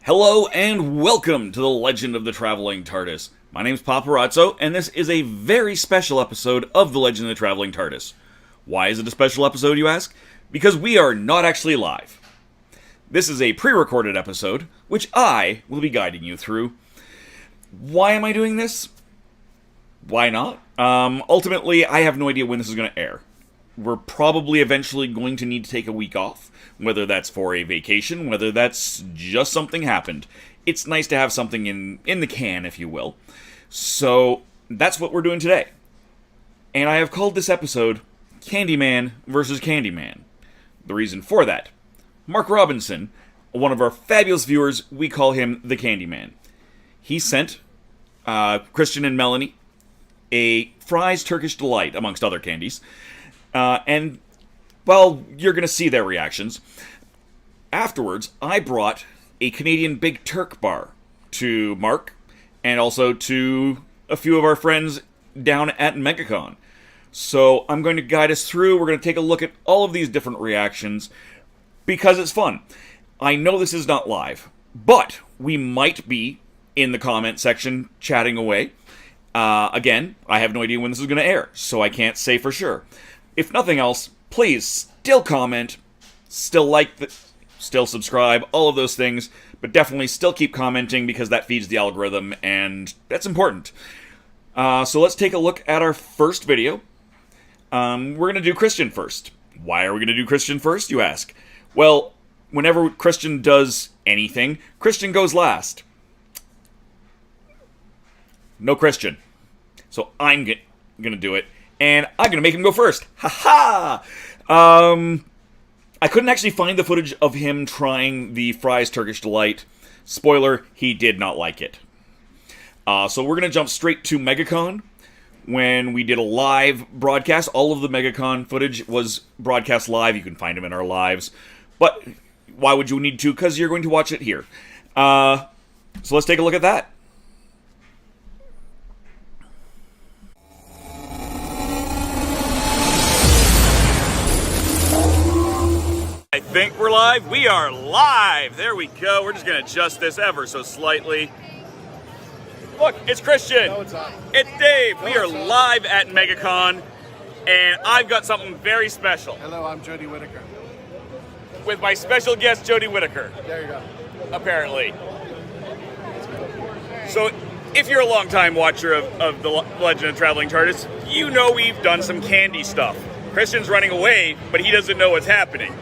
Hello and welcome to the Legend of the Traveling TARDIS. My name's Paparazzo, and this is a very special episode of the Legend of the Traveling TARDIS. Why is it a special episode, you ask? Because we are not actually live. This is a pre-recorded episode, which I will be guiding you through. Why am I doing this? Why not? Ultimately, I have no idea when this is going to air. We're probably eventually going to need to take a week off, whether that's for a vacation, whether that's just something happened. It's nice to have something in the can, if you will. So, that's what we're doing today. And I have called this episode Candyman versus Candyman. The reason for that, Mark Robinson, one of our fabulous viewers, we call him the Candyman. He sent Christian and Melanie a Fry's Turkish Delight, amongst other candies. And, well, you're going to see their reactions. Afterwards, I brought a Canadian Big Turk bar to Mark, and also to a few of our friends down at MegaCon. So I'm going to guide us through. We're going to take a look at all of these different reactions, because it's fun. I know this is not live, but we might be in the comment section chatting away. Again, I have no idea when this is going to air, so I can't say for sure. If nothing else, please still comment, still like, still subscribe, all of those things, but definitely still keep commenting because that feeds the algorithm, and that's important. So let's take a look at our first video. We're going to do Christian first. Why are we going to do Christian first, you ask? Well, whenever Christian does anything, Christian goes last. No Christian. So I'm going to do it. And I'm going to make him go first. Ha-ha! I couldn't actually find the footage of him trying the Fry's Turkish Delight. Spoiler, he did not like it. So we're going to jump straight to MegaCon. When we did a live broadcast, all of the MegaCon footage was broadcast live. You can find them in our lives. But why would you need to? Because you're going to watch it here. So let's take a look at that. I think we're live. We are live. There we go. We're just going to adjust this ever so slightly. Look, it's Christian. No, it's not. It's Dave. No, We are it's not. live at MegaCon, and I've got something very special Hello, I'm Jody Whittaker. with my special guest, Jody Whittaker, There you go. apparently. So, if you're a long-time watcher of the Legend of Traveling TARDIS, you know we've done some candy stuff. Christian's running away, but he doesn't know what's happening.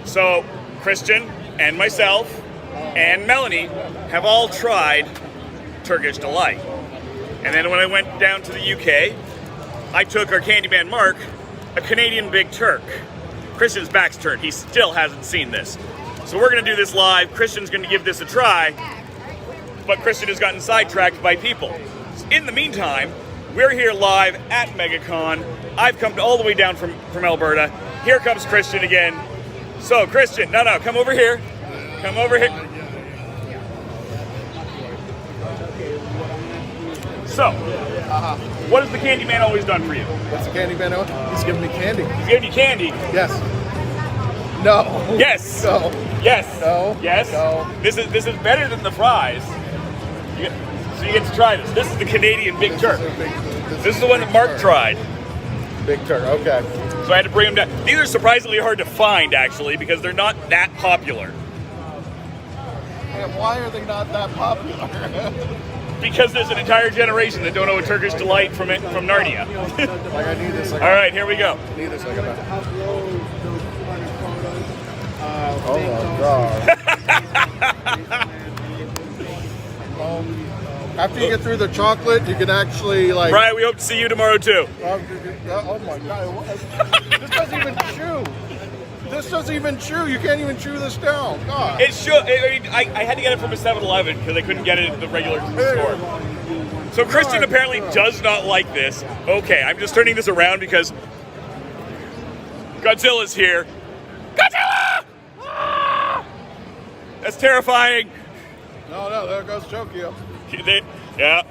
So, Christian and myself and Melanie have all tried Turkish Delight. And then when I went down to the UK, I took our Candyman Mark, a Canadian Big Turk. Christian's back's turned. He still hasn't seen this. So we're going to do this live. Christian's going to give this a try, but Christian has gotten sidetracked by people. In the meantime, we're here live at MegaCon. I've come all the way down from Alberta. Here comes Christian again. So, Christian, no, come over here. Come over here. So, what has the Candyman always done for you? What's the Candyman doing? He's giving me candy. He's giving you candy. Yes. No. Yes. No. Yes. No. Yes. No. This is better than the fries. So you get to try this. This is the Canadian Big Turk. This is the one that Mark tried. Big Turk, okay. So I had to bring them down. These are surprisingly hard to find, actually, because they're not that popular. And why are they not that popular? Because there's an entire generation that don't know a Turkish Delight from Narnia. Like, I need this. Like, All right, here we go. I need this. Like, oh my god. After you get through the chocolate, you can actually like. Brian, we hope to see you tomorrow too. Oh my god! This doesn't even chew. This doesn't even chew. You can't even chew this down. God. It should. I had to get it from a 7-Eleven because I couldn't get it at the regular store. So Christian apparently does not like this. Okay, I'm just turning this around because Godzilla's here. Godzilla! Ah! That's terrifying. No, there goes Tokyo. Yeah.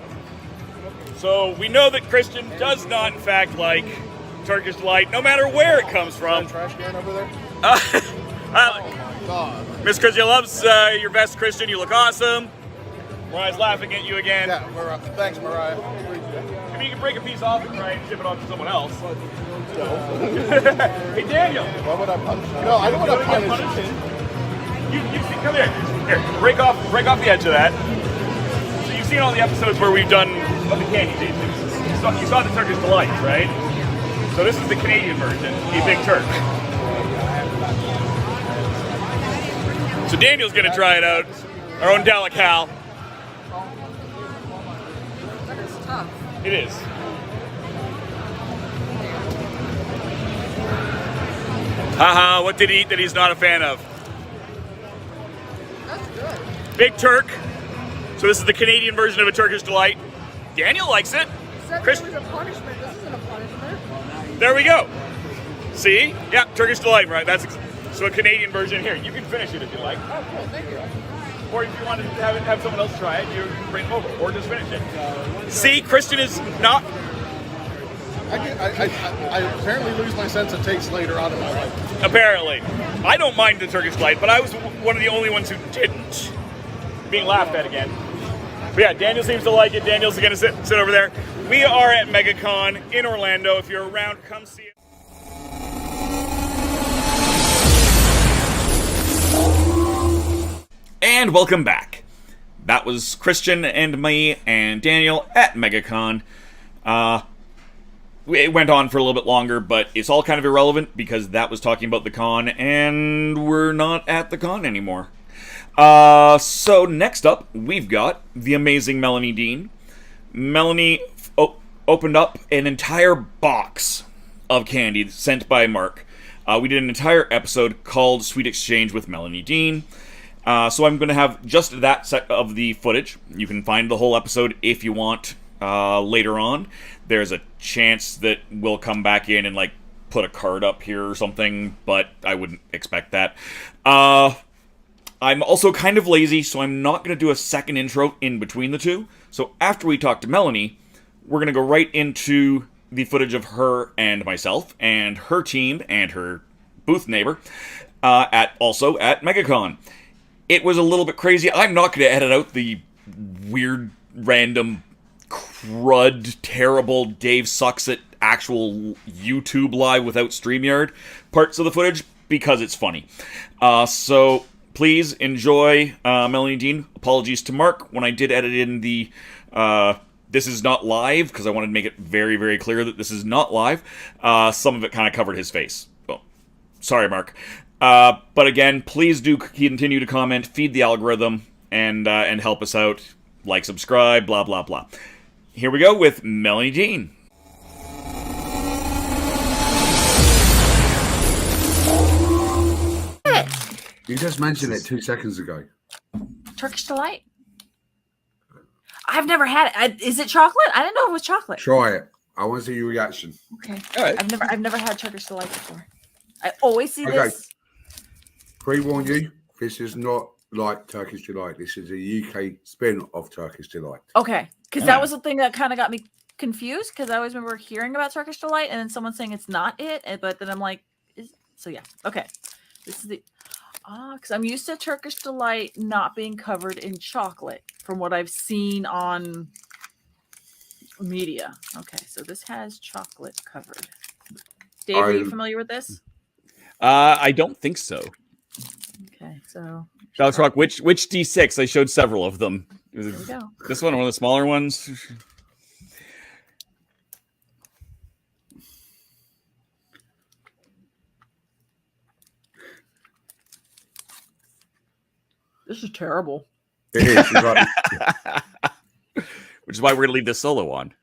So we know that Christian does not, in fact, like Turkish Delight, no matter where it comes from. Is that a trash can over there? God. Miss Christian loves your vest, Christian. You look awesome. Mariah's laughing at you again. Yeah, thanks, Mariah. I mean, you can break a piece off and try and ship it off to someone else. Hey, Daniel. Why would I punish you? No, I don't want to punish you. Come here. Here, break off the edge of that. So you've seen all the episodes where we've done the candy tastings. You saw the Turkish Delight, right? So this is the Canadian version, the Big Turk. So Daniel's gonna try it out. Our own Dalical. It's tough. It is. Haha, what did he eat that he's not a fan of? That's good. Big Turk. So this is the Canadian version of a Turkish Delight. Daniel likes it. This was a punishment. This isn't a punishment. There we go. See? Yeah, Turkish Delight, right? So a Canadian version here. You can finish it if you like. Oh, cool. Thank you. Or if you want to have someone else try it, you can bring it over. Or just finish it. See, Christian is not... I apparently lose my sense of taste later on in my life. Apparently. I don't mind the Turkish Delight, but I was one of the only ones who didn't. Being laughed at again. But yeah, Daniel seems to like it. Daniel's going to sit over there. We are at MegaCon in Orlando. If you're around, come see it. And welcome back. That was Christian and me and Daniel at MegaCon. It went on for a little bit longer, but it's all kind of irrelevant because that was talking about the con, and we're not at the con anymore. So next up, we've got the amazing Melanie Dean. Melanie opened up an entire box of candy sent by Mark. We did an entire episode called Sweet Exchange with Melanie Dean. So I'm going to have just that set of the footage. You can find the whole episode if you want later on. There's a chance that we'll come back in and put a card up here or something, but I wouldn't expect that. I'm also kind of lazy, so I'm not going to do a second intro in between the two. So after we talk to Melanie, we're going to go right into the footage of her and myself and her team and her booth neighbor also at MegaCon. It was a little bit crazy. I'm not going to edit out the weird, random, crud, terrible Dave sucks at actual YouTube live without StreamYard parts of the footage because it's funny. So please enjoy Melanie Dean. Apologies to Mark when I did edit in the this is not live because I wanted to make it very, very clear that this is not live. Some of it kind of covered his face. Well, sorry, Mark. But again, please do continue to comment, feed the algorithm, and help us out. Like, subscribe, blah, blah, blah. Here we go with Melanie Dean. You just mentioned it 2 seconds ago. Turkish Delight. I've never had it. Is it chocolate? I didn't know it was chocolate. Try it. I want to see your reaction. Okay. All right. I've never had Turkish Delight before. I always see this. Pre-warn you, this is not like Turkish Delight. This is a UK spin of Turkish Delight. Okay. Because that was the thing that kind of got me confused because I always remember hearing about Turkish Delight and then someone saying it's not it. But then I'm like, so yeah. Okay. This is the... because I'm used to Turkish Delight not being covered in chocolate from what I've seen on media. Okay, so this has chocolate covered. Dave, are you familiar with this? I don't think so. Okay, so... Alex Rock, which D6? I showed several of them. There we go. This one of the smaller ones? This is terrible. It is. Right. Which is why we're going to leave this solo on.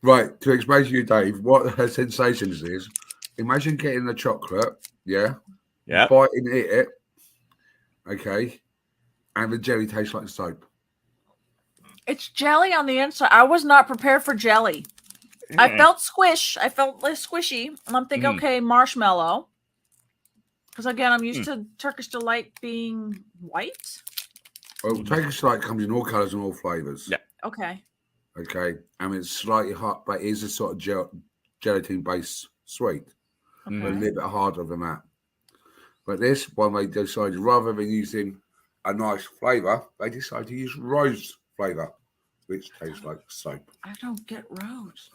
Right, to explain to you, Dave, what her sensations is, imagine getting the chocolate, yeah, biting it, okay, and the jelly tastes like soap. It's jelly on the inside. I was not prepared for jelly. I felt squish. I felt squishy. And I'm thinking, okay, marshmallow. Because again, I'm used to Turkish Delight being white. Well, Turkish Delight comes in all colours and all flavours. Yeah. Okay. Okay. I mean, it's slightly hot, but it is a sort of gelatin base sweet, Okay. but a little bit harder than that. But this one, they decided rather than using a nice flavour, they decided to use rose flavour, which tastes like soap. I don't get rose.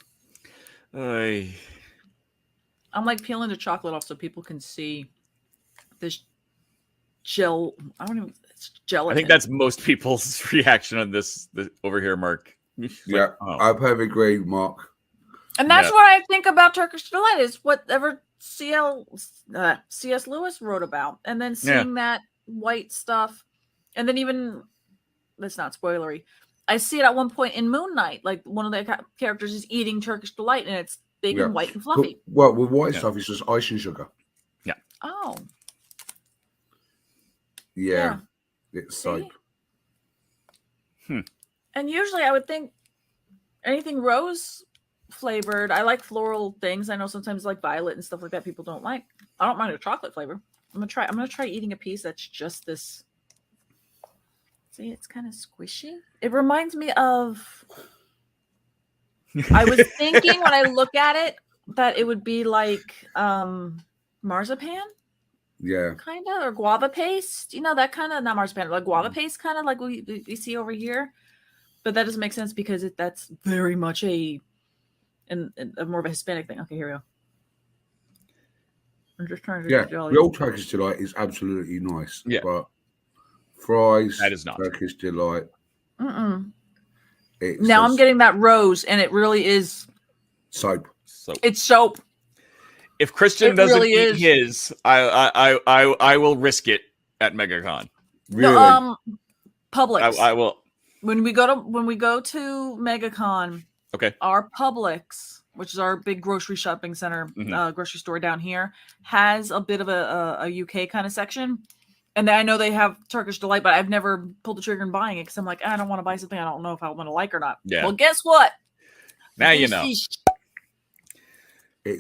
Ay. I'm like peeling the chocolate off so people can see this gel. I don't even. It's gelatin. I think that's most people's reaction on this over here, Mark. Yeah, I perfectly agree, Mark. And that's what I think about Turkish Delight is whatever C.S. Lewis wrote about. And then seeing that white stuff. And then even, that's not spoilery, I see it at one point in Moon Knight. Like one of the characters is eating Turkish Delight and it's big and white and fluffy. Well, with white stuff, it's just ice and sugar. Yeah. Oh. Yeah. It's soap. And usually I would think anything rose flavored. I like floral things. I know sometimes like violet and stuff like that people don't like. I don't mind a chocolate flavor. I'm gonna try eating a piece that's just this. See, it's kind of squishy. It reminds me of. I was thinking when I look at it that it would be like marzipan. Yeah. Kind of, or guava paste. You know, that kind of, not marzipan, like guava paste, kind of like we see over here. But that doesn't make sense because that's very much a more of a Hispanic thing. Okay, here we go. I'm just trying to the old Turkish Delight is absolutely nice. Yeah. But fries, that is not Turkish Delight. Now I'm getting that rose, and it really is soap. It's soap. If Christian doesn't eat his, I will risk it at MegaCon. Really? No, Publix. I will. When we go to MegaCon, okay, our Publix, which is our big grocery shopping center, grocery store down here, has a bit of a UK kind of section. And I know they have Turkish Delight, but I've never pulled the trigger in buying it because I'm like, I don't want to buy something I don't know if I'm going to like or not. Yeah. Well, guess what? Now you know.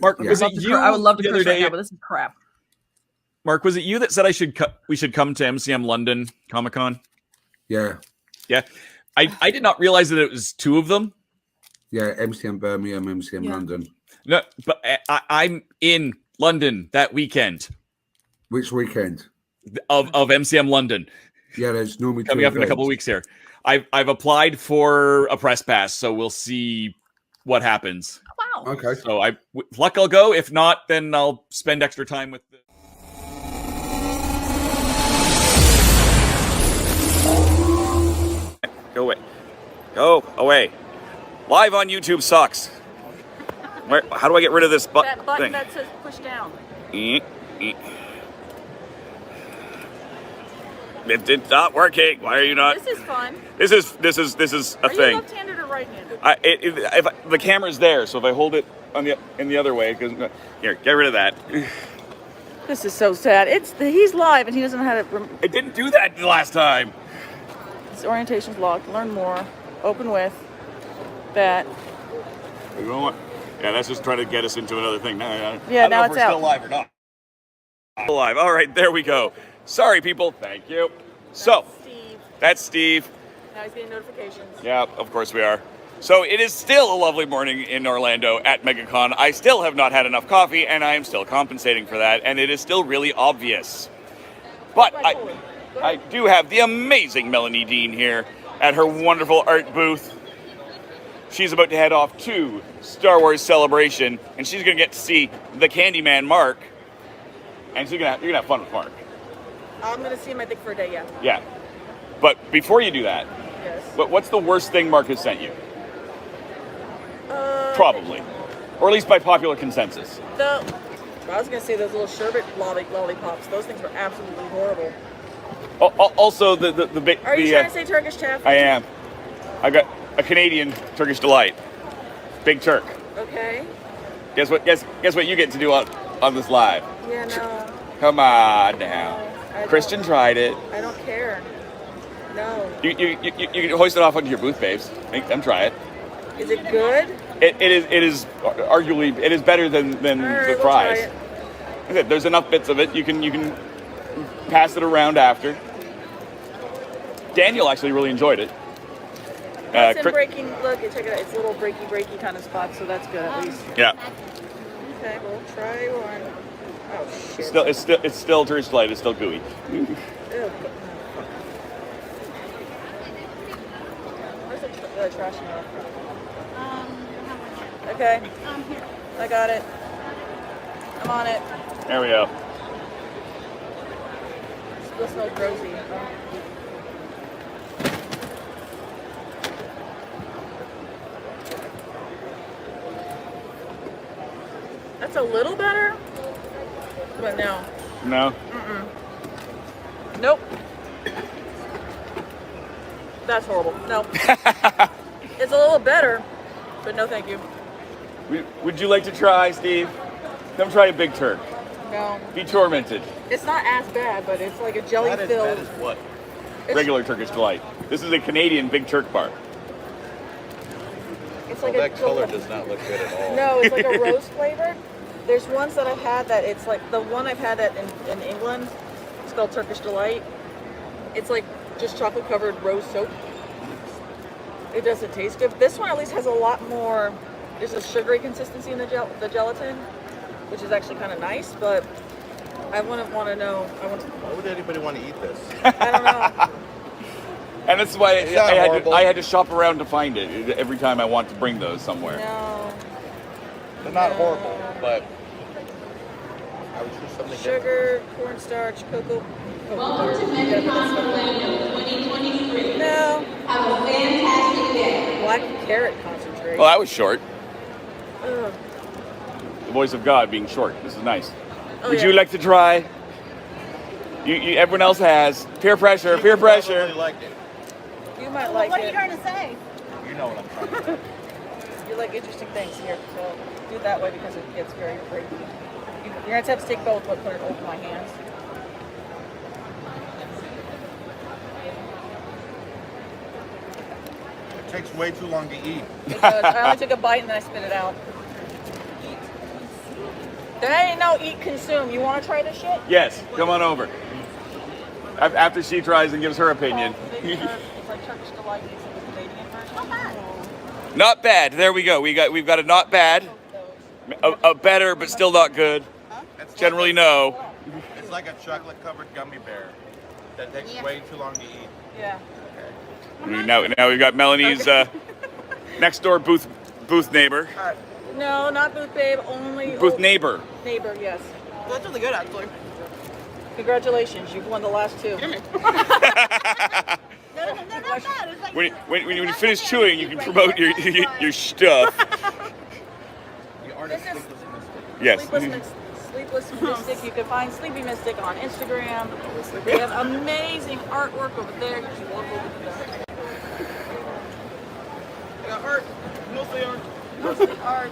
Mark, was it you? I would love to curse right now, but this is crap. Mark, was it you that said we should come to MCM London Comic Con? Yeah. Yeah. I did not realize that it was two of them. Yeah, MCM Birmingham, MCM London. No, but I'm in London that weekend. Which weekend? Of MCM London. Yeah, there's normally coming up in a couple of weeks here. I've applied for a press pass, so we'll see what happens. Wow. Okay. So luck I'll go. If not, then I'll spend extra time with. Go away. Go away. Live on YouTube sucks. How do I get rid of this button? That button that says push down. It's not working. Why are you not? This is fun. This is a thing. Are you left-handed or right-handed? If the camera's there, so if I hold it in the other way, because here, get rid of that. This is so sad. He's live and he doesn't know how to. It didn't do that the last time. This orientation's locked. Learn more. Open with that. Yeah, that's just trying to get us into another thing. Now now it's out. We're out. Still live or not? Alive. All right, there we go. Sorry, people. Thank you. That's Steve. Now he's getting notifications. Yeah, of course we are. So it is still a lovely morning in Orlando at MegaCon. I still have not had enough coffee, and I am still compensating for that, and it is still really obvious. But I do have the amazing Melanie Dean here at her wonderful art booth. She's about to head off to Star Wars Celebration, and she's going to get to see the Candyman Mark, and you're going to have fun with Mark. I'm going to see him, I think, for a day, yeah. Yeah. But before you do that, yes. What's the worst thing Mark has sent you? Probably. Or at least by popular consensus. I was going to say those little sherbet lollipops. Those things were absolutely horrible. Also, the big... Are you trying to say Turkish taffy? I am. I got a Canadian Turkish Delight. Big Turk. Okay. Guess what you get to do on this live? Yeah, no. Come on now. Christian tried it. I don't care. No. You can hoist it off onto your booth, babes. Make them try it. Is it good? It is arguably better than the fries. We'll there's enough bits of it. You can pass it around after. Daniel actually really enjoyed it. It's in breaking. Look, check it out. It's a little breaky kind of spot, so that's good at least. Yeah. Okay, we'll try one. Oh shit. It's still Turkish delight. It's still gooey. Ew. Where's the trash now? Okay. Here. I got it. I'm on it. There we go. Still smells rosy. That's a little better, but no. No. Nope. That's horrible. No. It's a little better, but no thank you. Would you like to try, Steve? Come try a Big Turk. No. Be tormented. It's not as bad, but it's like a jelly filled. That is what? Regular Turkish delight. This is a Canadian Big Turk bar. It's Well, like that color does not look good at all. No, it's like a rose flavored. There's ones that I've had that it's like the one I've had that in England. It's called Turkish Delight. It's like just chocolate covered rose soap. It doesn't taste good. This one at least has a lot more. There's a sugary consistency in the gelatin, which is actually kind of nice. But I wouldn't want to know. Why would anybody want to eat this? I don't know. And that's why It's not horrible. I had to shop around to find it every time I want to bring those somewhere. No. They're not horrible, but I would choose something different. Sugar, cornstarch, cocoa. Welcome to MegaCon Orlando 2023. No. Have a fantastic day. Black carrot concentrate. Well, that was short. Ugh. The voice of God being short. This is nice. Oh, Would yeah. you like to try? Everyone else has. Peer pressure. Peer Probably pressure. liked it. You might like What are you it. trying to say? You know what I'm trying to say. You like interesting things here, so do it that way because it gets very breaky. You're gonna have to take both, but put it over my hands. It takes way too long to eat. It does. I only took a bite and then I spit it out. There ain't no eat consume. You want to try this shit? Yes. Come on over. After she tries and gives her opinion. It's like Turkish Delight. It's like the Canadian version. Not bad. Not bad. There we go. We've got a not bad, a better but still not good. It's Generally, like no. it's like a chocolate-covered gummy bear that takes way too long to eat. Yeah. Now we've got Melanie's next door booth neighbor. No, not Booth Babe. Only Booth neighbor. Neighbor. Yes. That's really good, actually. Congratulations, you've won the last two. They're not bad. It's like When you finish chewing, you can promote your stuff. The artist This is- Yes. Sleepless Mystic. You can find Sleepy Mystic on Instagram. They have amazing artwork over there. You can walk over to them. I got art. Mostly art. Mostly art.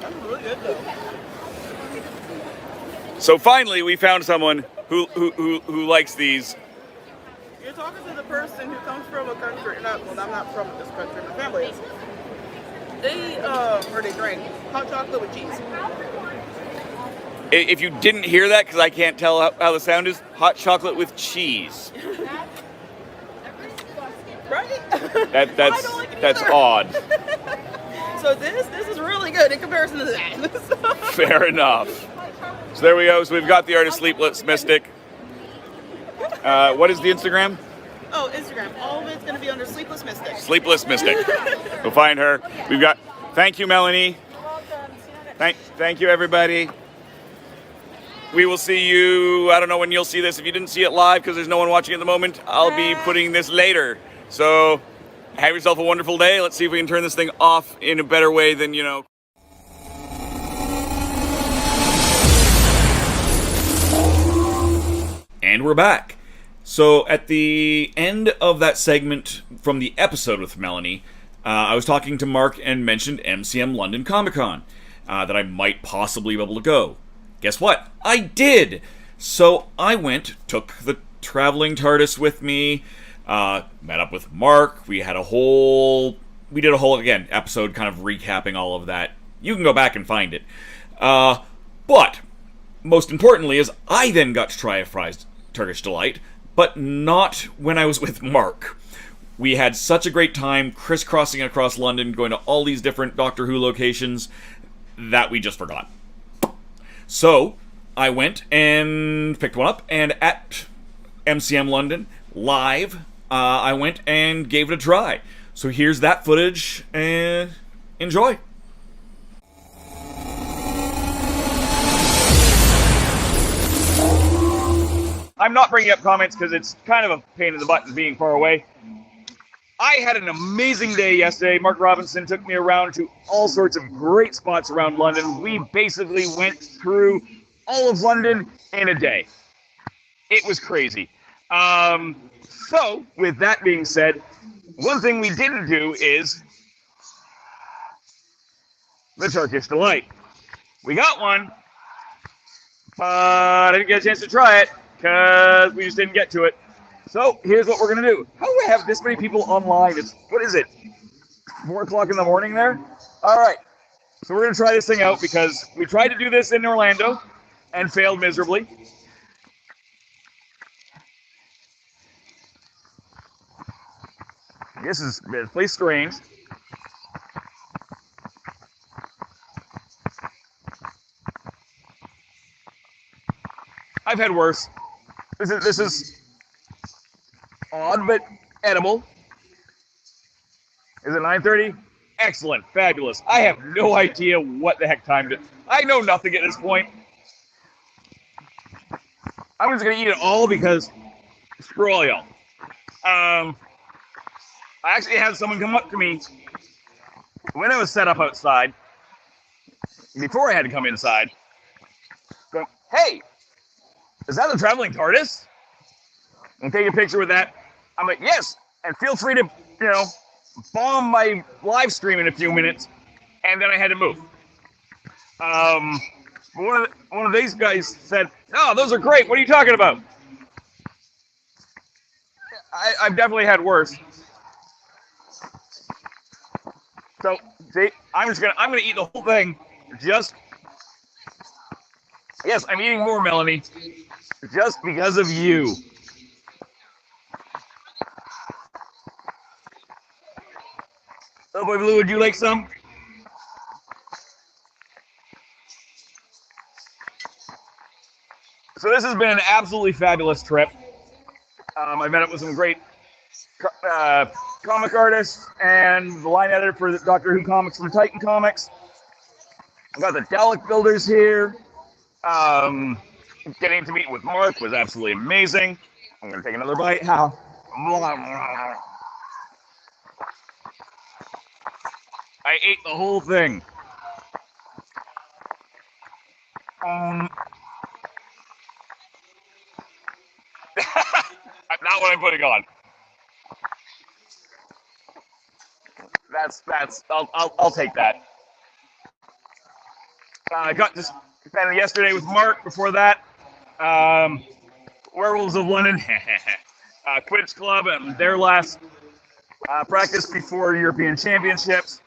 That's really good, though. So finally, we found someone who likes these. You're talking to the person who comes from a country. Well, I'm not from this country. My family is. They drink hot chocolate with cheese. If you didn't hear that, because I can't tell how the sound is, hot chocolate with cheese. Right? That's I don't like it that's either. odd. So this is really good in comparison to that. Fair enough. So there we go. So we've got the artist Sleepless Mystic. What is the Instagram? Oh, Instagram. All of it's going to be under Sleepless Mystic. Sleepless Mystic. We'll find her. We've got. Thank you, Melanie. Thank you, everybody. We will see you. I don't know when you'll see this. If you didn't see it live, because there's no one watching at the moment, I'll be putting this later. So have yourself a wonderful day. Let's see if we can turn this thing off in a better way than, And we're back. So at the end of that segment from the episode with Melanie, I was talking to Mark and mentioned MCM London Comic Con, that I might possibly be able to go. Guess what? I did! So I went, took the Traveling TARDIS with me, met up with Mark. We did a whole, again, episode kind of recapping all of that. You can go back and find it. But, most importantly is I then got to try a fried Turkish Delight, but not when I was with Mark. We had such a great time crisscrossing across London, going to all these different Doctor Who locations, that we just forgot. So, I went and picked one up, and at MCM London, live, I went and gave it a try. So here's that footage, and enjoy. I'm not bringing up comments because it's kind of a pain in the butt being far away. I had an amazing day yesterday. Mark Robinson took me around to all sorts of great spots around London. We basically went through all of London in a day. It was crazy. So, with that being said, one thing we didn't do is the Turkish Delight. We got one, but I didn't get a chance to try it because we just didn't get to it. So here's what we're gonna do. How do I have this many people online? What is it? 4 o'clock in the morning there? All right. So we're gonna try this thing out because we tried to do this in Orlando and failed miserably. This is really strange. I've had worse. This is odd, but edible. Is it 9:30? Excellent, fabulous. I have no idea what the heck time it is. I know nothing at this point. I'm just gonna eat it all because screw all y'all. I actually had someone come up to me when I was set up outside, before I had to come inside, go, "Hey, is that the Traveling TARDIS?" And take a picture with that. I'm like, "Yes," and feel free to, bomb my live stream in a few minutes. And then I had to move. One of these guys said, "Oh, those are great. What are you talking about?" I've definitely had worse. So, see, I'm gonna eat the whole thing. Yes, I'm eating more, Melanie, just because of you. Oh boy, Blue, would you like some? So this has been an absolutely fabulous trip. I met up with some great comic artists and the line editor for the Doctor Who comics from Titan Comics. I got the Dalek builders here. Getting to meet with Mark was absolutely amazing. I'm gonna take another bite. How? I ate the whole thing. Not what I'm putting on. I'll take that. I got to spend yesterday with Mark. Before that, Werewolves of London, Quidditch Club, and their last practice before European Championships.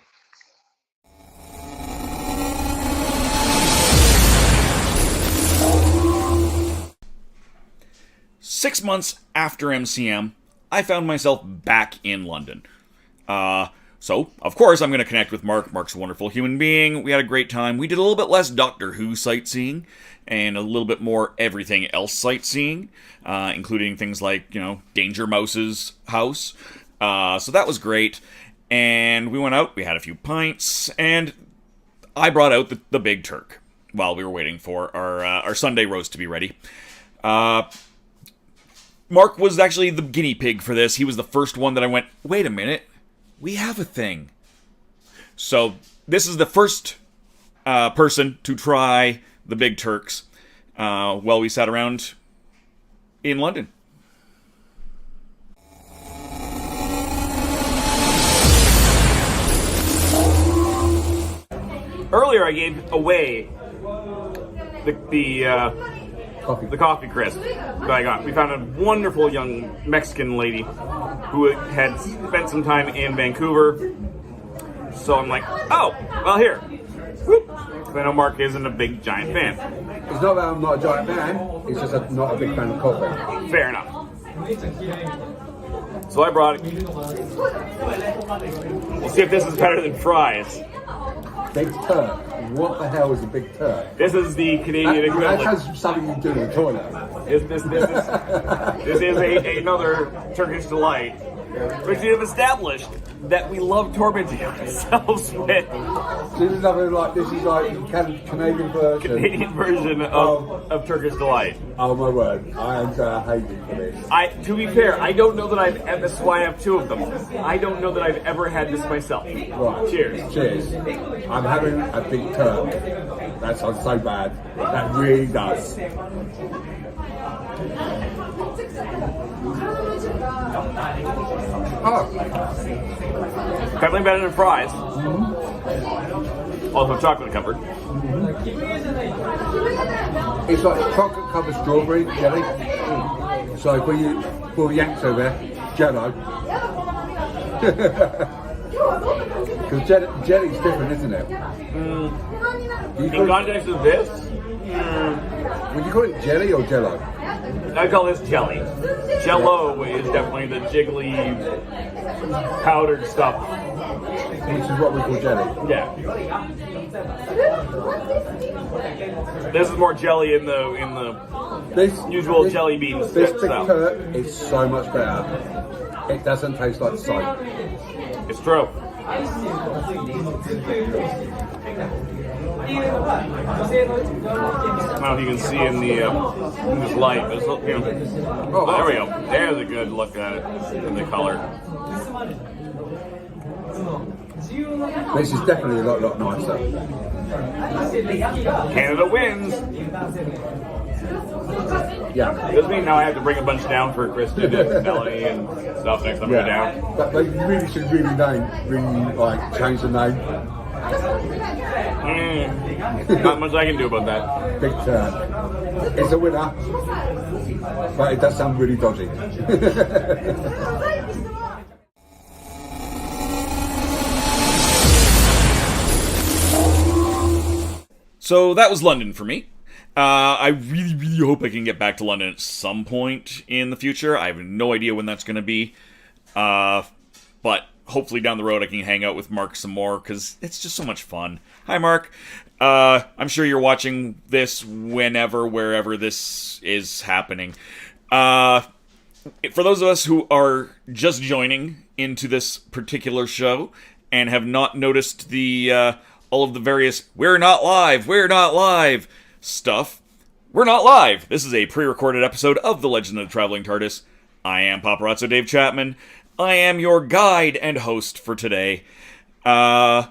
Six months after MCM, I found myself back in London. So, of course, I'm going to connect with Mark. Mark's a wonderful human being. We had a great time. We did a little bit less Doctor Who sightseeing and a little bit more everything else sightseeing, including things like, Danger Mouse's house. So that was great. And we went out, we had a few pints, and I brought out the Big Turk while we were waiting for our Sunday roast to be ready. Mark was actually the guinea pig for this. He was the first one that I went, wait a minute, we have a thing. So this is the first person to try the Big Turks while we sat around in London. Earlier I gave away the coffee crisp that I got. We found a wonderful young Mexican lady who had spent some time in Vancouver. So I'm like, oh, well, here. Whoop. I know Mark isn't a big, giant fan. It's not that I'm not a giant fan, it's just not a big fan of coffee. Fair enough. So I brought it. We'll see if this is better than fries. Big Turk. What the hell is a Big Turk? This is the Canadian That equivalent. has something you do in the toilet. This is another Turkish delight, which we have established that we love tormenting ourselves with. This is like Canadian version. Canadian version of Turkish delight. Oh my word! I am so hating for this. To be fair, I don't know that I've ever. That's why I have two of them. I don't know that I've ever had this myself. Right. Cheers. Cheers. I'm having a Big Turk. That sounds so bad. That really does. Oh. Definitely better than fries. Also chocolate covered. It's like chocolate covered strawberry jelly. So when you pull the Yanks over there, Jello. Because jelly's different, isn't it? In context of this, would you call it jelly or Jello? I call this jelly. Jello is definitely the jiggly powdered stuff. Which is what we call jelly. Yeah. This is more jelly in the usual jelly beans This Big style. Turk is so much better. It doesn't taste like soap. It's true. I don't know if you can see in this light, but it's, there we go. There's a good look at it in the color. This is definitely a lot nicer. Canada wins. Yeah. Does mean now I have to bring a bunch down for Kristen and Melanie and stuff next time I go down. But they really should change the name. Not much I can do about that. Big Turk. It's a winner, but it does sound really dodgy. So that was London for me. I really hope I can get back to London at some point in the future. I have no idea when that's going to be. But hopefully down the road I can hang out with Mark some more, because it's just so much fun. Hi, Mark. I'm sure you're watching this whenever, wherever this is happening. For those of us who are just joining into this particular show and have not noticed the all of the various we're not live stuff, we're not live. This is a pre-recorded episode of The Legend of the Traveling TARDIS. I am Paparazzo Dave Chapman. I am your guide and host for today. Because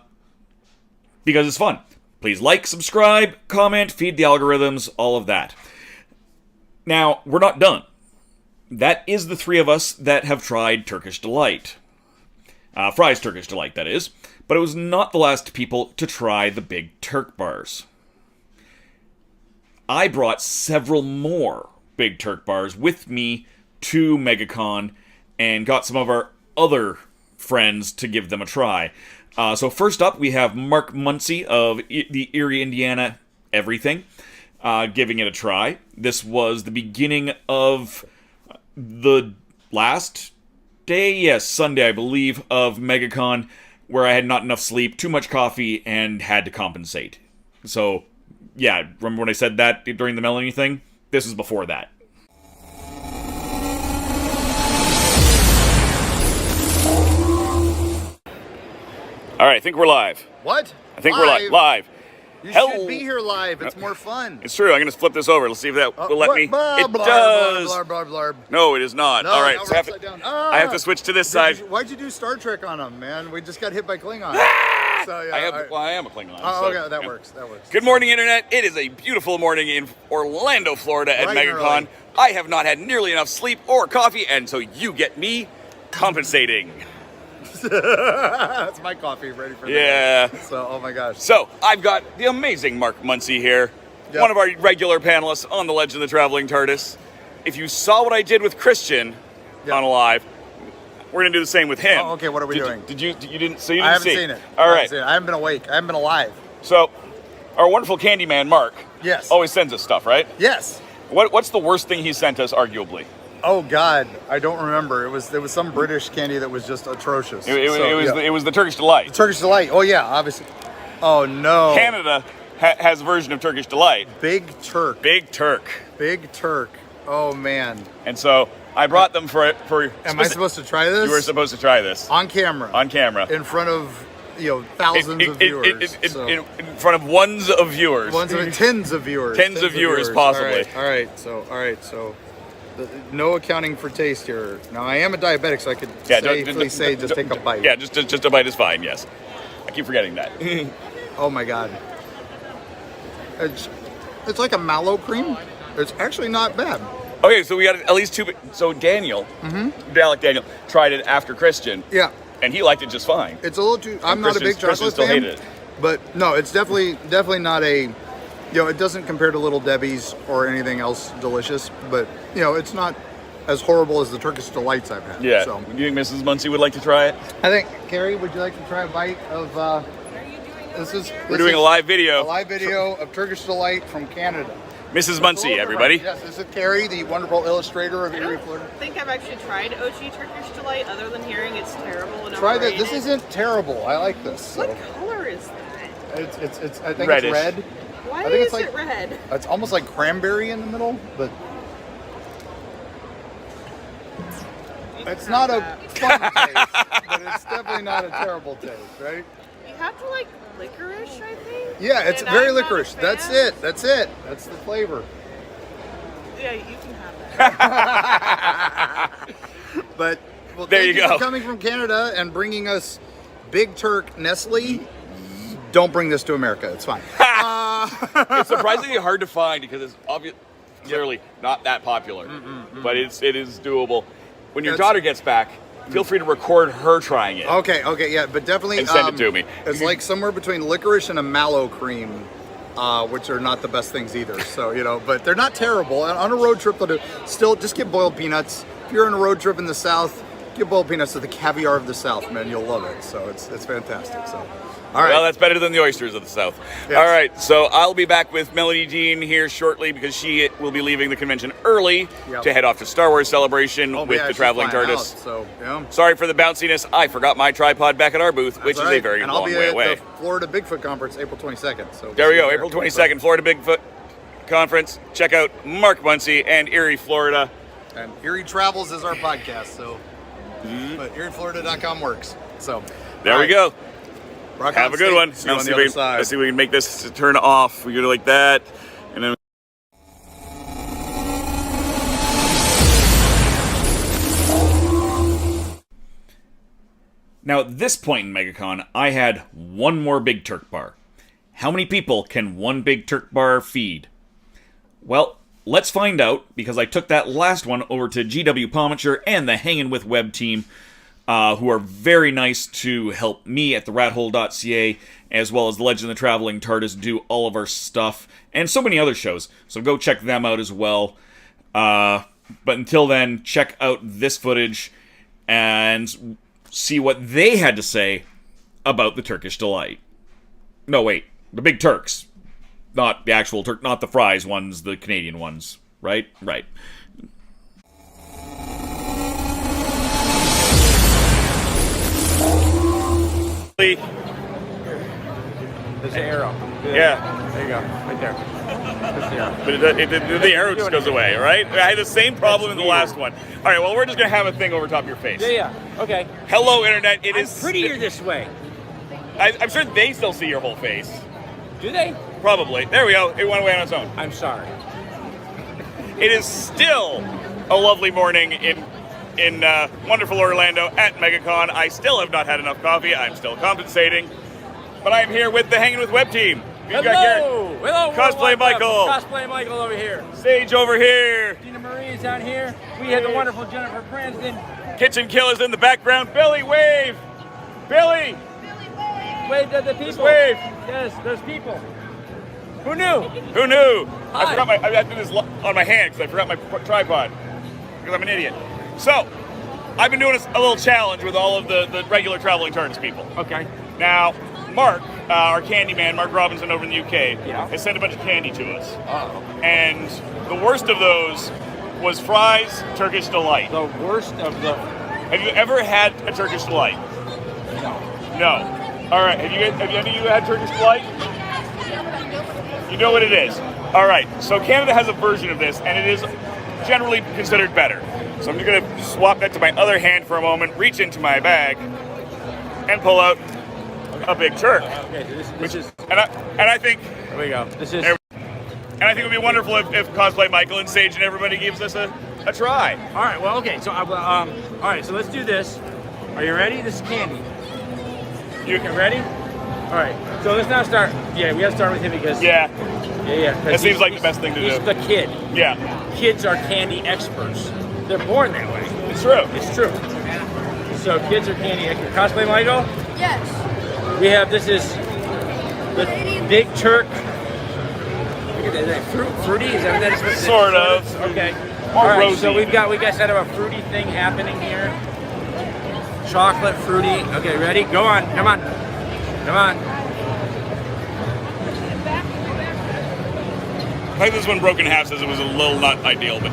it's fun. Please like, subscribe, comment, feed the algorithms, all of that. Now, we're not done. That is the three of us that have tried Turkish Delight. Fry's Turkish Delight, that is. But it was not the last people to try the Big Turk bars. I brought several more Big Turk bars with me to MegaCon and got some of our other friends to give them a try. So first up, we have Mark Muncy of the Erie, Indiana Everything, giving it a try. This was the beginning of the last day, yes, Sunday, I believe, of MegaCon, where I had not enough sleep, too much coffee, and had to compensate. So, yeah, remember when I said that during the Melanie thing? This is before that. All right, I think we're live. What? I think we're live. You Hell. should be here live. It's more fun. It's true. I'm going to flip this over. Let's see if that will let me. It does. No, it is not. No, all right, now so we're I upside down. I have to switch to this side. Why'd you do Star Trek on them, man? We just got hit by Klingon. So, yeah, I am a Klingon. Oh, so, okay, that yeah. works. That works. Good morning, Internet. It is a beautiful morning in Orlando, Florida at Bright and MegaCon. early. I have not had nearly enough sleep or coffee, and so you get me compensating. That's my coffee ready for that. Yeah. So, oh my gosh. So, I've got the amazing Mark Muncy here, Yep. one of our regular panelists on The Legend of the Traveling TARDIS. If you saw what I did with Christian Yep. on a live, we're going to do the same with him. Oh, okay, what are we doing? You didn't see I haven't seen it. All right. I haven't been awake. I haven't been alive. So, our wonderful Candyman, Mark, Yes. always sends us stuff, right? Yes. What's the worst thing he sent us, arguably? Oh God, I don't remember. It was some British candy that was just atrocious. It was the Turkish Delight. Turkish Delight. Oh yeah, obviously. Oh no. Canada has a version of Turkish Delight. Big Turk. Big Turk. Big Turk. Oh man. And so I brought them for. Am I supposed to try this? You were supposed to try this on camera. On camera. In front of thousands of viewers. In front of ones of viewers. Tens of viewers. Tens of viewers, possibly. All right. So. No accounting for taste here. Now I am a diabetic, so I could safely say just take a bite. Yeah, just a bite is fine. Yes, I keep forgetting that. Oh my God, it's like a mallow cream. It's actually not bad. Okay, so we got at least two. So Daniel, Daniel tried it after Christian. Yeah, and he liked it just fine. It's a little too. I'm not a big chocolate fan, hated it. But no, it's definitely not a. It doesn't compare to Little Debbie's or anything else delicious, but it's not as horrible as the Turkish Delights I've had. Yeah. So. Do you think Mrs. Muncie would like to try it? I think, Carrie, would you like to try a bite of? We're doing a live video. A live video of Turkish Delight from Canada. Mrs. Muncie, everybody. Yes, this is Carrie, the wonderful illustrator of Erie, Florida. I think I've actually tried OG Turkish Delight, other than hearing it's terrible and try this. This isn't terrible. I like this. What color is that? It's I think reddish. It's red. Why I think is it red? It's almost like cranberry in the middle, but it's not a fun taste, but it's definitely not a terrible taste, right? You have to like licorice, I think. Yeah, it's very licorice. That's it. That's the flavor. Yeah, you can have that. But there you go. For coming from Canada and bringing us Big Turk Nestle. Don't bring this to America. It's fine. It's surprisingly hard to find because it's clearly not that popular, but it is doable. When your daughter gets back, feel free to record her trying it. Okay, yeah, but definitely and send it to me. It's like somewhere between licorice and a mallow cream, which are not the best things either. So but they're not terrible. On a road trip, they'll do. Still, just get boiled peanuts. If you're on a road trip in the South, get boiled peanuts with the caviar of the South, man. You'll love it. So it's fantastic. So. All right. Well, that's better than the oysters of the South. Yes. All right, so I'll be back with Melody Jean here shortly because she will be leaving the convention early to head off to Star Wars Celebration with the Traveling TARDIS. Sorry for the bounciness. I forgot my tripod back at our booth, which is a very long way away. I'll be at the Florida Bigfoot Conference April 22nd. So there we go, April 22nd, Florida Bigfoot Conference. Check out Mark Muncie and Erie, Florida. And Erie Travels is our podcast, so but ErieFlorida.com works. So there we go. Have a good one. See you on the other side. Let's see if we can make this turn off. We go like that, and then. Now, at this point in MegaCon, I had one more Big Turk bar. How many people can one Big Turk bar feed? Well, let's find out, because I took that last one over to GW Pomature and the Hangin' With Web team, who are very nice to help me at TheRatHole.ca, as well as the Legend of the Traveling TARDIS do all of our stuff, and so many other shows, so go check them out as well. But until then, check out this footage and see what they had to say about the Turkish Delight. No, wait, the Big Turks. Not the actual Turk, not the fries ones, the Canadian ones, right? Right. There's the arrow. Yeah. There you go. Right there. There's the arrow. But the arrow just goes away, right? I had the same problem in the last one. All right, well, we're just going to have a thing over top of your face. Yeah. Okay. Hello, Internet. It I'm is prettier this way. I'm sure they still see your whole face. Do they? Probably. There we go. It went away on its own. I'm sorry. It is still a lovely morning in wonderful Orlando at MegaCon. I still have not had enough coffee. I'm still compensating. But I'm here with the Hangin' With Web team. We've got Hello! Hello! Cosplay Michael. Cosplay Michael over here. Sage over here. Dina Marie's down here. We had the wonderful Jennifer Cranston. Kitchen Killer's in the background. Billy, wave! Billy! Wave to the people. Just wave! Yes, there's people. Who knew? Who knew? Hi. I forgot I have to do this on my hand because I forgot my tripod. Because I'm an idiot. So, I've been doing a little challenge with all of the regular Traveling TARDIS people. Okay. Now, Mark, our Candyman, Mark Robinson over in the UK, Yeah. has sent a bunch of candy to us. Uh-oh. And the worst of those was fries Turkish delight. The worst of the. Have you ever had a Turkish delight? No. All right. Have any of you had Turkish delight? You know what it is. All right. So Canada has a version of this, and it is generally considered better. So I'm just gonna swap that to my other hand for a moment, reach into my bag, and pull out a Big Turk. Okay, so this is. And I think. Here we go. This is. And I think it would be wonderful if Cosplay Michael and Sage and everybody gives us a try. All right. Well, okay. So all right. So let's do this. Are you ready? This is Candy. You ready? All right. So let's now start. Yeah, we got to start with him because. Yeah. That 'cause seems like the best thing to do. He's the kid. Yeah. Kids are candy experts. They're born that way. It's true. It's true. So kids are candy experts. Cosplay Michael? Yes. We have, this is the Big Turk. Look at that, fruity? Is that what that is? Sort of. Okay. Or All right, rosy. so we got kind of a fruity thing happening here. Chocolate, fruity. Okay, ready? Go on. Come on. Come on. I think this one broken in half says it was a little not ideal, but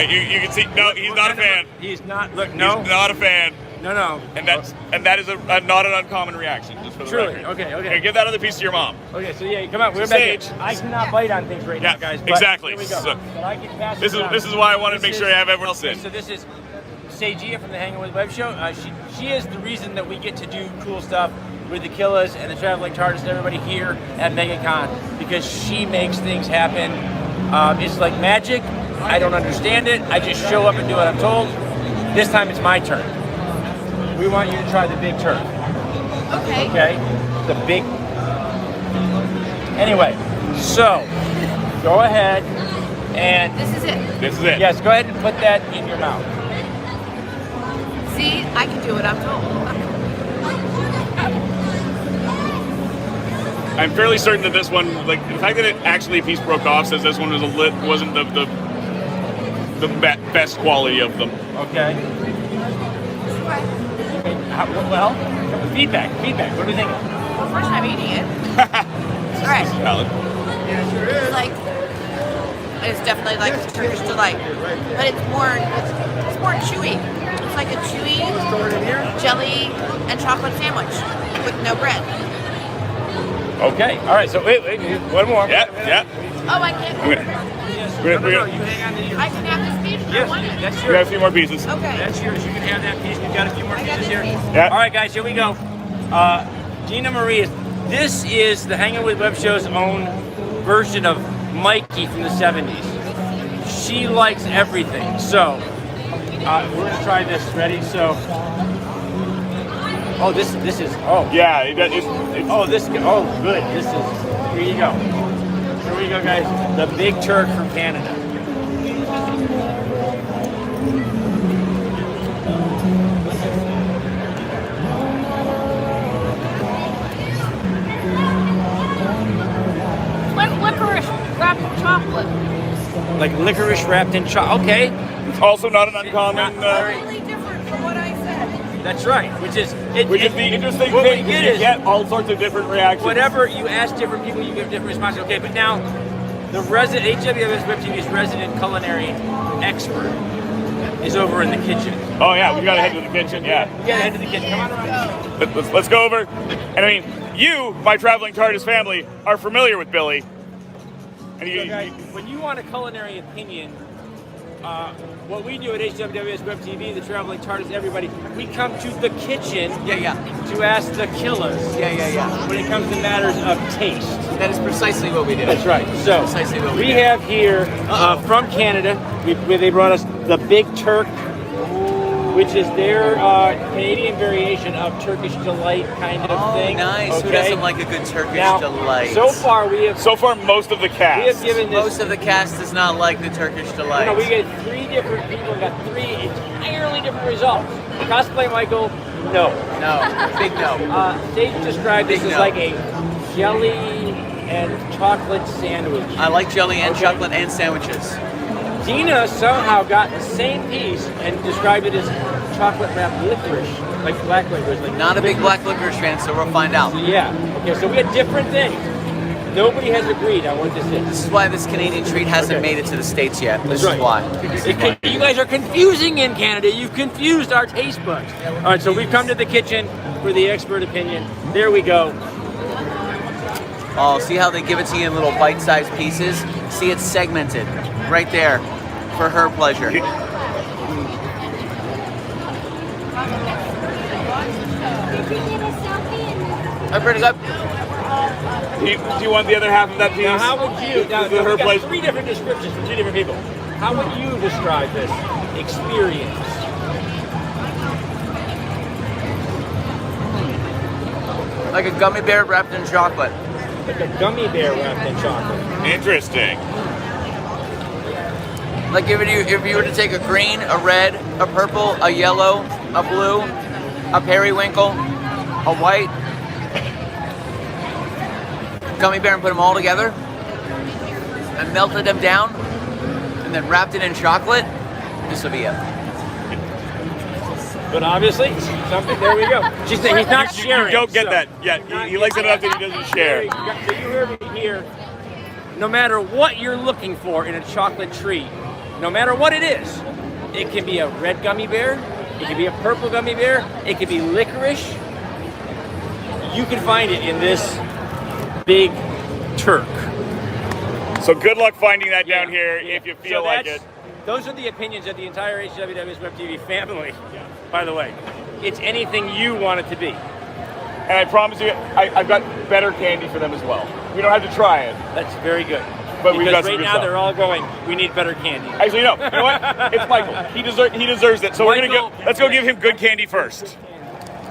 you can see. No, he's not a fan. He's not. Look, no. He's not a fan. No. And that is not an uncommon reaction. Just for the Truly. record. Okay. Here, give that other piece to your mom. Okay, so yeah, come on. We're So back here. Sage. I cannot bite on things right now, guys. But exactly. Here we go. So, But I can pass this it around. is why I wanted to make This sure I have everyone else in. So this is Sagea from the Hanging With Web Show. She is the reason that we get to do cool stuff with the Killas and the Traveling TARDIS and everybody here at MegaCon, because she makes things happen. It's like magic. I don't understand it. I just show up and do what I'm told. This time it's my turn. We want you to try the Big Turk. Okay. Okay? The big. Anyway, so go ahead and. This is it. This is it. Yes, go ahead and put that in your mouth. See, I can do what I'm told. I'm fairly certain that this one, like the fact that it actually a piece broke off, says this one wasn't the best quality of them. Okay. Well, feedback. What do you think? Well, first time eating it. All right. Valid. It's like, it's definitely like a Turkish delight, but it's more chewy. It's like a chewy jelly and chocolate sandwich with no bread. Okay. All right. So wait. One more. Yeah. Oh, I can't. No, you hang on to yours. I can have this piece. I want it. That's We have a yours. few more pieces. Okay. That's yours. You can have that piece. We've got a few more I got pieces this here. piece. Yeah. All right, guys. Here we go. Gina Marie. This is the Hanging With Web Show's own version of Mikey from the 70s. She likes everything. So we're gonna try this. Ready? So. Oh, this is. Oh. Yeah. Oh, good. This is. Here you go. Here we go, guys. The Big Turk from Canada. Like licorice wrapped in chocolate. Like licorice wrapped in chocolate. Okay. It's also not an uncommon. Totally different from what I said. That's right. Which is the interesting what thing we is get you is get all sorts of different reactions. whatever you ask different people, you get different responses. Okay, but now the resident HWS Web TV's resident culinary expert is over in the kitchen. Oh yeah, we gotta head to the kitchen. Yeah. We gotta head to the kitchen. Come on around. Let's go over. And I mean, you, my Traveling TARDIS family, are familiar with Billy. And So guys, when you want a culinary opinion, what we do at HWS Web TV, the Traveling TARDIS, everybody, we come to the kitchen to ask the killers when it comes to matters of taste. That is precisely what we do. That's right. So Precisely what we we do. have here from Canada, where they brought us the Big Turk, which is their Canadian variation of Turkish delight kind of thing. Nice. Who doesn't like a good Turkish Now, delight? so far most of the cast. we have given this. Most of the cast does not like the Turkish delight. No, we get 3 different people, got 3 entirely different results. Cosplay Michael, no. No, big no. They described this Big as no. like a jelly and chocolate sandwich. I like jelly and chocolate and sandwiches. Dina somehow got the same piece and described it as chocolate wrapped licorice, like black licorice. Like Not a big black licorice fan, so we'll find out. So, yeah. Okay, so we had different things. Nobody has agreed on what this is. This is why this Canadian treat hasn't made it to the States yet. This That's is right. why. You guys are confusing in Canada. You've confused our taste buds. All right, so we've come to the kitchen for the expert opinion. There we go. Oh, see how they give it to you in little bite-sized pieces? See, it's segmented right there for her pleasure. They're pretty good. Do you want the other half of that piece? Now, how would you? Now, Is it her we've got place? 3 different descriptions from 3 different people. How would you describe this experience? Like a gummy bear wrapped in chocolate. Like a gummy bear wrapped in chocolate. Interesting. Like if you were to take a green, a red, a purple, a yellow, a blue, a periwinkle, a white gummy bear and put them all together and melted them down and then wrapped it in chocolate, this would be it. But obviously, something. There we go. He's not sharing. You don't get so- that. Yeah, he likes it enough that he doesn't share. So you heard me here. No matter what you're looking for in a chocolate treat, no matter what it is, it can be a red gummy bear, it can be a purple gummy bear, it can be licorice. You can find it in this big Turk. So good luck finding that down here if you feel like it. Those are the opinions of the entire HWW's Web TV family, by the way. It's anything you want it to be. And I promise you, I've got better candy for them as well. We don't have to try it. That's very good. But we've got because some right good now stuff. they're all going, we need better candy. Actually, no. You know what? It's Michael. He deserves it. So we're gonna go. Let's go give him good candy first.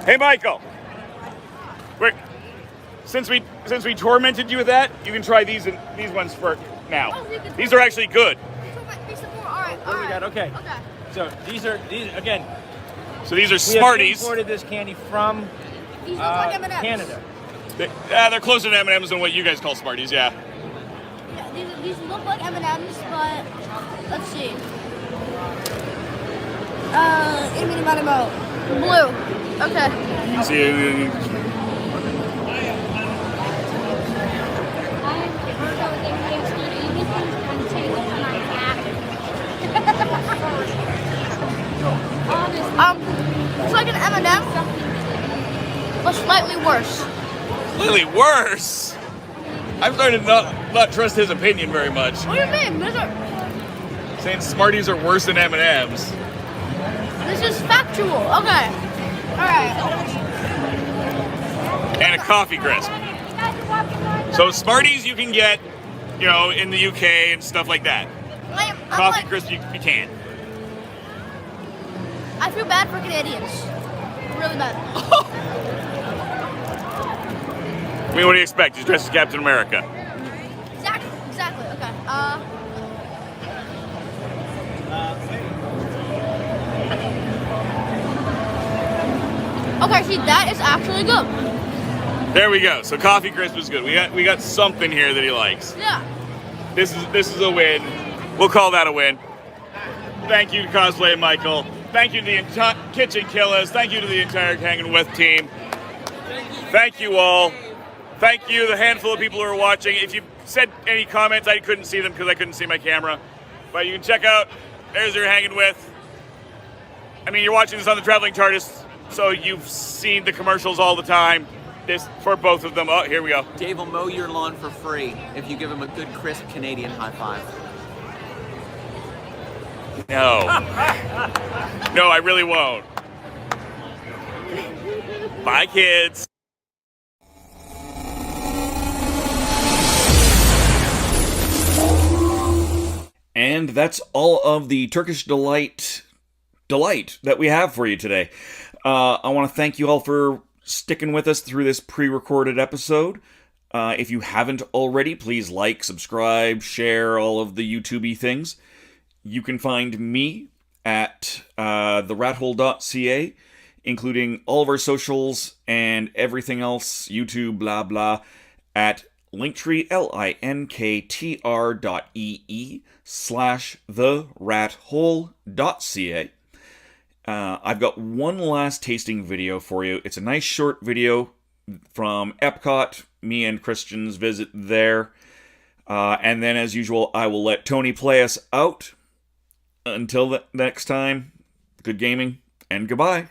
Hey, Michael. Wait. Since we tormented you with that, you can try these ones for now. These are actually good. What do we got? Okay. So these again. So these are We Smarties. imported this candy from Canada. They're closer to M&Ms than what you guys call Smarties. Yeah. These look like M&Ms, but let's see. Blue. Okay. See. It's like an M&M, but slightly worse. Slightly worse. I'm starting to not trust his opinion very much. What do you mean? Saying Smarties are worse than M&Ms. This is factual. Okay. All right. And a coffee crisp. So Smarties you can get, in the UK and stuff like that. Coffee crisp you can't. I feel bad for Canadians. Really bad. I mean, what do you expect? He's dressed as Captain America. Exactly. Okay. Okay, see, that is actually good. There we go. So coffee crisp is good. We got something here that he likes. Yeah. This is a win. We'll call that a win. Thank you to Cosplay and Michael. Thank you to the Kitchen Killers. Thank you to the entire Hanging With team. Thank you all. Thank you, the handful of people who are watching. If you said any comments, I couldn't see them because I couldn't see my camera. But you can check out, there's your Hanging With. I mean, you're watching this on the Traveling TARDIS, so you've seen the commercials all the time. This for both of them. Oh, here we go. Dave will mow your lawn for free if you give him a good, crisp Canadian high five. No. No, I really won't. Bye, kids. And that's all of the Turkish delight that we have for you today. I want to thank you all for sticking with us through this pre-recorded episode. If you haven't already, please like, subscribe, share, all of the YouTube-y things. You can find me at TheRatHole.ca, including all of our socials and everything else, YouTube, blah, blah, at Linktree, linktr.ee/TheRatHole.ca. I've got one last tasting video for you. It's a nice short video from Epcot me and Christian's visit there. And then, as usual, I will let Tony play us out. Until the next time, good gaming and goodbye.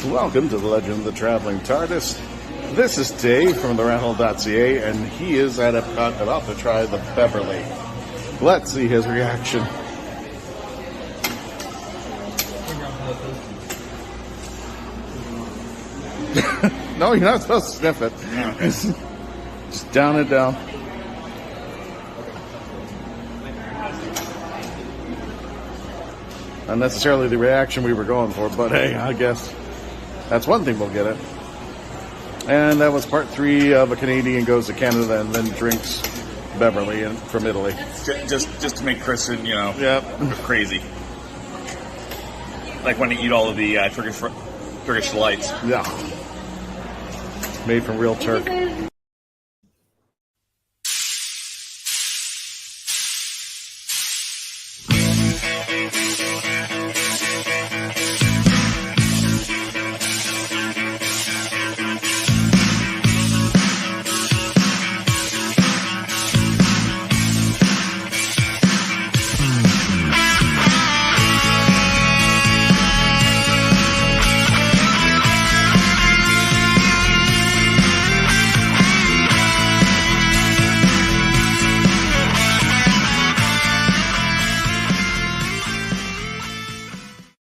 Welcome to the Legend of the Traveling TARDIS. This is Dave from TheRatHole.ca, and he is at Epcot about to try the Beverly. Let's see his reaction. No, you're not supposed to sniff it. Just down it down. Not necessarily the reaction we were going for, but hey, I guess that's one thing we'll get it. And that was part 3 of a Canadian goes to Canada and then drinks Beverly from Italy. Just to make Kristen, Yep. crazy. Like when they eat all of the Turkish delights. Yeah. Made from real Turk.